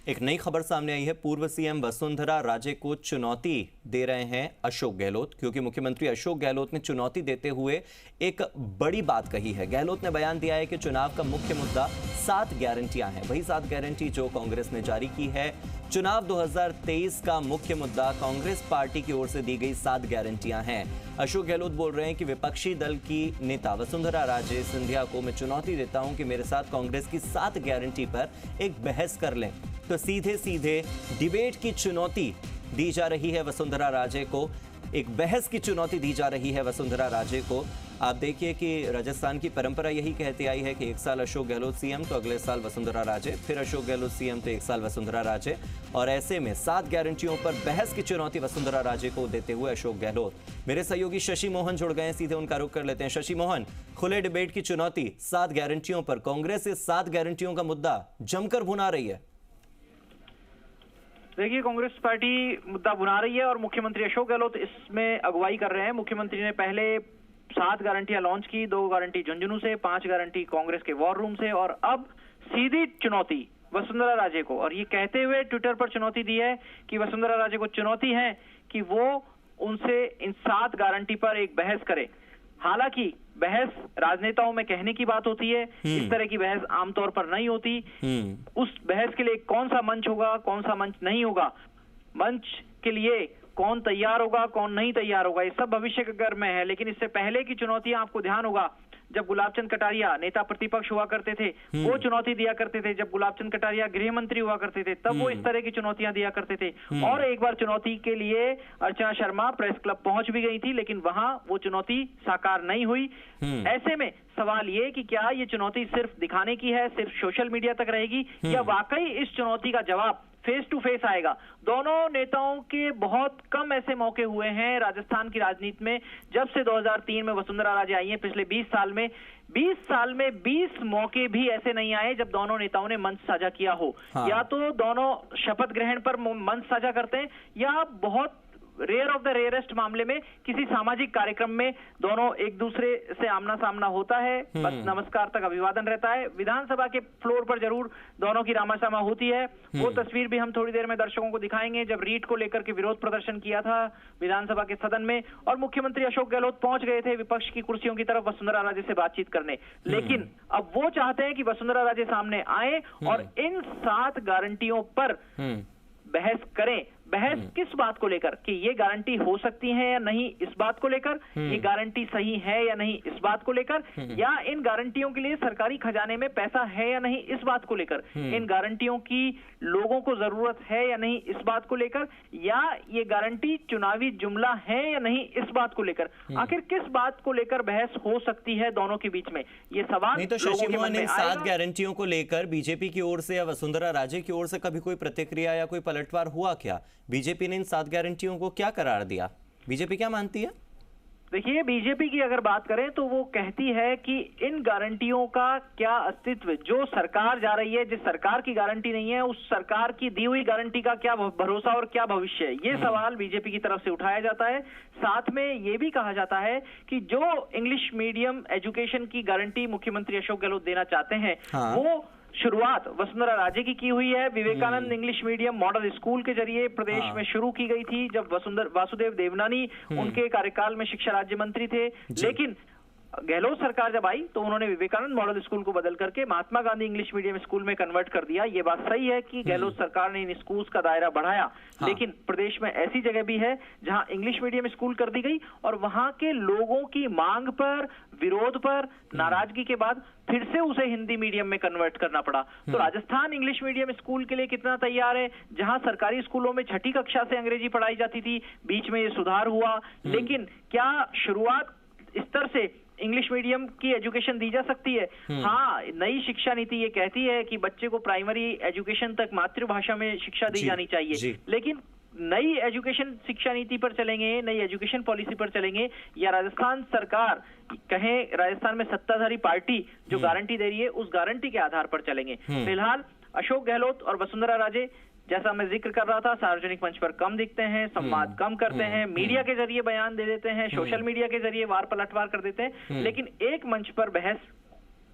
एक नई खबर सामने आई है। पूर्व सीएम वसुंधरा राजे को चुनौती दे रहे हैं अशोक गहलोत, क्योंकि मुख्यमंत्री अशोक गहलोत ने चुनौती देते हुए एक बड़ी बात कही है। गहलोत ने बयान दिया है कि चुनाव का मुख्य मुद्दा 7 गारंटियां हैं, वही 7 गारंटी जो कांग्रेस ने जारी की है। चुनाव 2023 का मुख्य मुद्दा कांग्रेस पार्टी की ओर से दी गई 7 गारंटियां हैं। अशोक गहलोत बोल रहे हैं कि विपक्षी दल की नेता वसुंधरा राजे सिंधिया को मैं चुनौती देता हूं कि मेरे साथ कांग्रेस की 7 गारंटी पर एक बहस कर लें। तो सीधे सीधे डिबेट की चुनौती दी जा रही है वसुंधरा राजे को, एक बहस की चुनौती दी जा रही है वसुंधरा राजे को। आप देखिए कि राजस्थान की परंपरा यही कहती आई है कि एक साल अशोक गहलोत सीएम तो अगले साल वसुंधरा राजे, फिर अशोक गहलोत सीएम तो एक साल वसुंधरा राजे। और ऐसे में 7 गारंटियों पर बहस की चुनौती वसुंधरा राजे को देते हुए अशोक गहलोत। मेरे सहयोगी शशि मोहन जुड़ गए हैं, सीधे उनका रुख कर लेते हैं। शशि मोहन, खुले डिबेट की चुनौती 7 गारंटियों पर, कांग्रेस इस 7 गारंटियों का मुद्दा जमकर भुना रही है। देखिए, कांग्रेस पार्टी मुद्दा बुना रही है और मुख्यमंत्री अशोक गहलोत इसमें अगुवाई कर रहे हैं। मुख्यमंत्री ने पहले 7 गारंटियां लॉन्च की, 2 गारंटी झुंझुनू से, 5 गारंटी कांग्रेस के वॉर रूम से, और अब सीधी चुनौती वसुंधरा राजे को। और ये कहते हुए ट्विटर पर चुनौती दी है कि वसुंधरा राजे को चुनौती है कि वो उनसे इन 7 गारंटी पर एक बहस करे। हालांकि बहस राजनेताओं में कहने की बात होती है, इस तरह की बहस आमतौर पर नहीं होती। उस बहस के लिए कौन सा मंच होगा, कौन सा मंच नहीं होगा, मंच के लिए कौन तैयार होगा, कौन नहीं तैयार होगा, ये सब भविष्य के घर में है। लेकिन इससे पहले की चुनौतियां आपको ध्यान होगा, जब गुलाबचंद कटारिया नेता प्रतिपक्ष हुआ करते थे वो चुनौती दिया करते थे। जब गुलाबचंद कटारिया गृह मंत्री हुआ करते थे तब वो इस तरह की चुनौतियां दिया करते थे। और एक बार चुनौती के लिए अर्चना शर्मा प्रेस क्लब पहुंच भी गई थी, लेकिन वहां वो चुनौती साकार नहीं हुई। ऐसे में सवाल ये कि क्या ये चुनौती सिर्फ दिखाने की है, सिर्फ सोशल मीडिया तक रहेगी, या वाकई इस चुनौती का जवाब फेस टू फेस आएगा। दोनों नेताओं के बहुत कम ऐसे मौके हुए हैं राजस्थान की राजनीति में। जब से 2003 में वसुंधरा राजे आई हैं, पिछले 20 साल में 20 मौके भी ऐसे नहीं आए जब दोनों नेताओं ने मंच साझा किया हो। हाँ। या तो दोनों शपथ ग्रहण पर मंच साझा करते हैं, या बहुत रेयर ऑफ द रेयरेस्ट मामले में किसी सामाजिक कार्यक्रम में दोनों एक दूसरे से आमना सामना होता है, बस नमस्कार तक अभिवादन रहता है। विधानसभा के फ्लोर पर जरूर दोनों की रामासामा होती है। वो तस्वीर भी हम थोड़ी देर में दर्शकों को दिखाएंगे, जब रीट को लेकर के विरोध प्रदर्शन किया था विधानसभा के सदन में और मुख्यमंत्री अशोक गहलोत पहुंच गए थे विपक्ष की कुर्सियों की तरफ वसुंधरा राजे से बातचीत करने। लेकिन अब वो चाहते हैं कि वसुंधरा राजे सामने आए और इन 7 गारंटियों पर बहस करें। बहस किस बात को लेकर कि ये गारंटी हो सकती है या नहीं, इस बात को लेकर, ये गारंटी सही है या नहीं, इस बात को लेकर, या इन गारंटियों के लिए सरकारी खजाने में पैसा है या नहीं, इस बात को लेकर, इन गारंटियों की लोगों को जरूरत है या नहीं, इस बात को लेकर, या ये गारंटी चुनावी जुमला है या नहीं, इस बात को लेकर। आखिर किस बात को लेकर बहस हो सकती है दोनों के बीच में, ये सवाल नहीं। तो शशि मोहन, इन 7 गारंटियों को लेकर बीजेपी की ओर से या वसुंधरा राजे की ओर से कभी कोई प्रतिक्रिया या कोई पलटवार हुआ क्या? बीजेपी ने इन 7 गारंटियों को क्या करार दिया? बीजेपी क्या मानती है? देखिए, बीजेपी की अगर बात करें तो वो कहती है कि इन गारंटियों का क्या अस्तित्व, जो सरकार जा रही है, जिस सरकार की गारंटी नहीं है, उस सरकार की दी हुई गारंटी का क्या भरोसा और क्या भविष्य है, ये सवाल बीजेपी की तरफ से उठाया जाता है। साथ में ये भी कहा जाता है कि जो इंग्लिश मीडियम एजुकेशन की गारंटी मुख्यमंत्री अशोक गहलोत देना चाहते हैं, वो शुरुआत वसुंधरा राजे की हुई है। Vivekananda English medium model school के जरिए प्रदेश में शुरू की गई थी जब वासुदेव देवनानी उनके कार्यकाल में शिक्षा राज्य मंत्री थे। लेकिन गहलोत सरकार जब आई तो उन्होंने विवेकानंद मॉडल स्कूल को बदल करके Mahatma Gandhi English medium school में कन्वर्ट कर दिया। ये बात सही है कि गहलोत सरकार ने इन स्कूल्स का दायरा बढ़ाया। लेकिन प्रदेश में ऐसी जगह भी है जहां इंग्लिश मीडियम स्कूल कर दी गई और वहां के लोगों की मांग पर, विरोध पर, नाराजगी के बाद फिर से उसे हिंदी मीडियम में कन्वर्ट करना पड़ा। तो राजस्थान इंग्लिश मीडियम स्कूल के लिए कितना तैयार है? जहां सरकारी स्कूलों में 6ठी कक्षा से अंग्रेजी पढ़ाई जाती थी, बीच में ये सुधार हुआ, लेकिन क्या शुरुआत स्तर से इंग्लिश मीडियम की एजुकेशन दी जा सकती है? हाँ, नई शिक्षा नीति ये कहती है कि बच्चे को प्राइमरी एजुकेशन तक मातृभाषा में शिक्षा दी जानी चाहिए। लेकिन नई एजुकेशन शिक्षा नीति पर चलेंगे, नई एजुकेशन पॉलिसी पर चलेंगे, या राजस्थान सरकार कहें, राजस्थान में सत्ताधारी पार्टी जो गारंटी दे रही है उस गारंटी के आधार पर चलेंगे? फिलहाल अशोक गहलोत और वसुंधरा राजे, जैसा मैं जिक्र कर रहा था, सार्वजनिक मंच पर कम दिखते हैं, संवाद कम करते हैं, मीडिया के जरिए बयान दे देते हैं, सोशल मीडिया के जरिए वार पलटवार कर देते हैं, लेकिन एक मंच पर बहस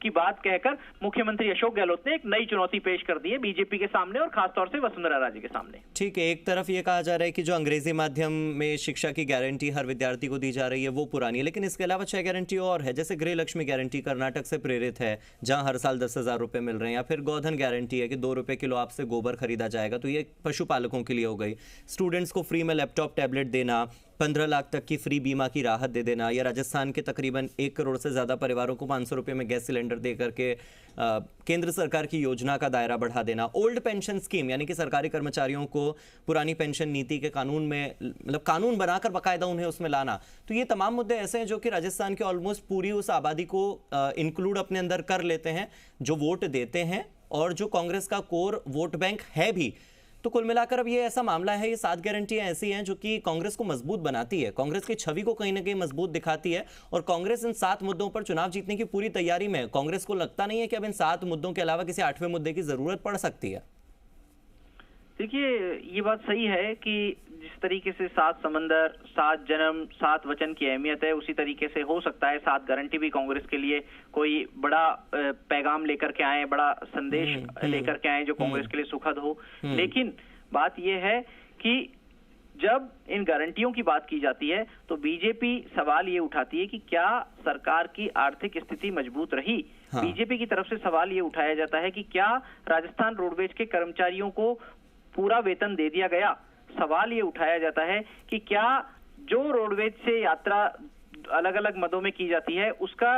की बात कहकर मुख्यमंत्री अशोक गहलोत ने एक नई चुनौती पेश कर दी है बीजेपी के सामने और खासतौर से वसुंधरा राजे के सामने। ठीक है, एक तरफ ये कहा जा रहा है कि जो अंग्रेजी माध्यम में शिक्षा की गारंटी हर विद्यार्थी को दी जा रही है वो पुरानी है, लेकिन इसके अलावा 6 गारंटी और है, जैसे गृह लक्ष्मी गारंटी कर्नाटक से प्रेरित है, जहां हर साल 10,000 रुपए मिल रहे हैं, या फिर गोधन गारंटी है कि 2 रुपए किलो आपसे गोबर खरीदा जाएगा, तो ये पशुपालकों के लिए हो गई। स्टूडेंट्स को फ्री में लैपटॉप टैबलेट देना, 15 लाख तक की फ्री बीमा की राहत दे देना, या राजस्थान के तकरीबन 1 करोड़ से ज़्यादा परिवारों को 500 रुपये में गैस सिलेंडर दे करके केंद्र सरकार की योजना का दायरा बढ़ा देना। ओल्ड पेंशन स्कीम यानी कि सरकारी कर्मचारियों को पुरानी पेंशन नीति के कानून में, मतलब कानून बनाकर बाकायदा उन्हें उसमें लाना। तो ये तमाम मुद्दे ऐसे हैं जो कि राजस्थान के ऑलमोस्ट पूरी उस आबादी को इंक्लूड अपने अंदर कर लेते हैं जो वोट देते हैं और जो कांग्रेस का कोर वोट बैंक है भी। तो कुल मिलाकर अब ये ऐसा मामला है, ये 7 गारंटियां ऐसी हैं जो कि कांग्रेस को मजबूत बनाती है, कांग्रेस की छवि को कहीं ना कहीं मजबूत दिखाती है, और कांग्रेस इन 7 मुद्दों पर चुनाव जीतने की पूरी तैयारी में है। कांग्रेस को लगता नहीं है कि अब इन 7 मुद्दों के अलावा किसी 8वें मुद्दे की जरूरत पड़ सकती है। देखिए, ये बात सही है कि जिस तरीके से 7 समंदर, 7 जन्म, 7 वचन की अहमियत है, उसी तरीके से हो सकता है 7 गारंटी भी कांग्रेस के लिए कोई बड़ा पैगाम लेकर के आए, बड़ा संदेश लेकर के आए जो कांग्रेस के लिए सुखद हो। लेकिन बात यह है कि जब इन गारंटियों की बात की जाती है तो बीजेपी सवाल ये उठाती है कि क्या सरकार की आर्थिक स्थिति मजबूत रही। बीजेपी की तरफ से सवाल ये उठाया जाता है कि क्या राजस्थान रोडवेज के कर्मचारियों को पूरा वेतन दे दिया गया। सवाल ये उठाया जाता है कि क्या जो रोडवेज से यात्रा अलग अलग मदों में की जाती है उसका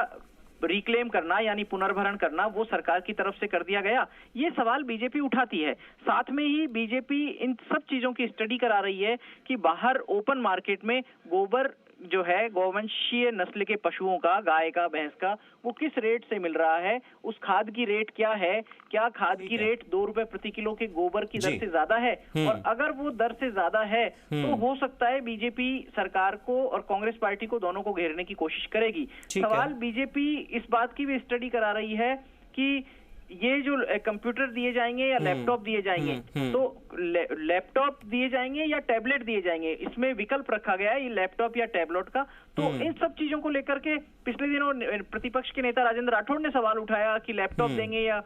रिक्लेम करना यानी पुनर्भरण करना वो सरकार की तरफ से कर दिया गया। ये सवाल बीजेपी उठाती है। साथ में ही बीजेपी इन सब चीजों की स्टडी करा रही है कि बाहर ओपन मार्केट में गोबर जो है गौवंशीय नस्ल के पशुओं का, गाय का, भैंस का, वो किस रेट से मिल रहा है, उस खाद की रेट क्या है, क्या खाद की रेट 2 रुपए प्रति किलो के गोबर की दर से ज्यादा है, और अगर वो दर से ज्यादा है तो हो सकता है बीजेपी सरकार को और कांग्रेस पार्टी को दोनों को घेरने की कोशिश करेगी। सवाल बीजेपी इस बात की भी स्टडी करा रही है कि ये जो कंप्यूटर दिए जाएंगे या लैपटॉप दिए जाएंगे, तो लैपटॉप दिए जाएंगे या टैबलेट दिए जाएंगे, इसमें विकल्प रखा गया है ये लैपटॉप या टैबलेट का। तो इन सब चीजों को लेकर के पिछले दिनों प्रतिपक्ष के नेता राजेंद्र राठौड़ ने सवाल उठाया कि लैपटॉप देंगे या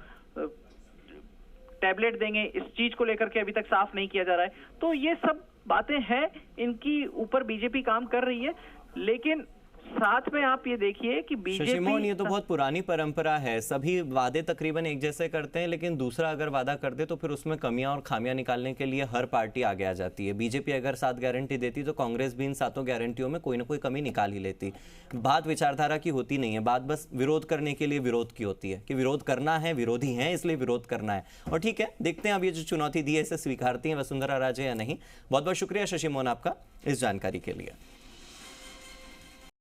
टैबलेट देंगे, इस चीज को लेकर के अभी तक साफ नहीं किया जा रहा है। तो ये सब बातें हैं, इनकी ऊपर बीजेपी काम कर रही है। लेकिन साथ में आप ये देखिए कि बीजेपी, ये तो बहुत पुरानी परंपरा है, सभी वादे तकरीबन एक जैसे करते हैं, लेकिन दूसरा अगर वादा कर दे तो फिर उसमें कमियां और खामियां निकालने के लिए हर पार्टी आगे आ जाती है। बीजेपी अगर 7 गारंटी देती तो कांग्रेस भी इन 7 गारंटियों में कोई ना कोई कमी निकाल ही लेती। बात विचारधारा की होती नहीं है, बात बस विरोध करने के लिए विरोध की होती है कि विरोध करना है, विरोधी हैं इसलिए विरोध करना है। और ठीक है, देखते हैं अब ये जो चुनौती दी है इसे स्वीकारती हैं वसुंधरा राजे या नहीं। बहुत बहुत शुक्रिया शशि मोहन आपका इस जानकारी के लिए।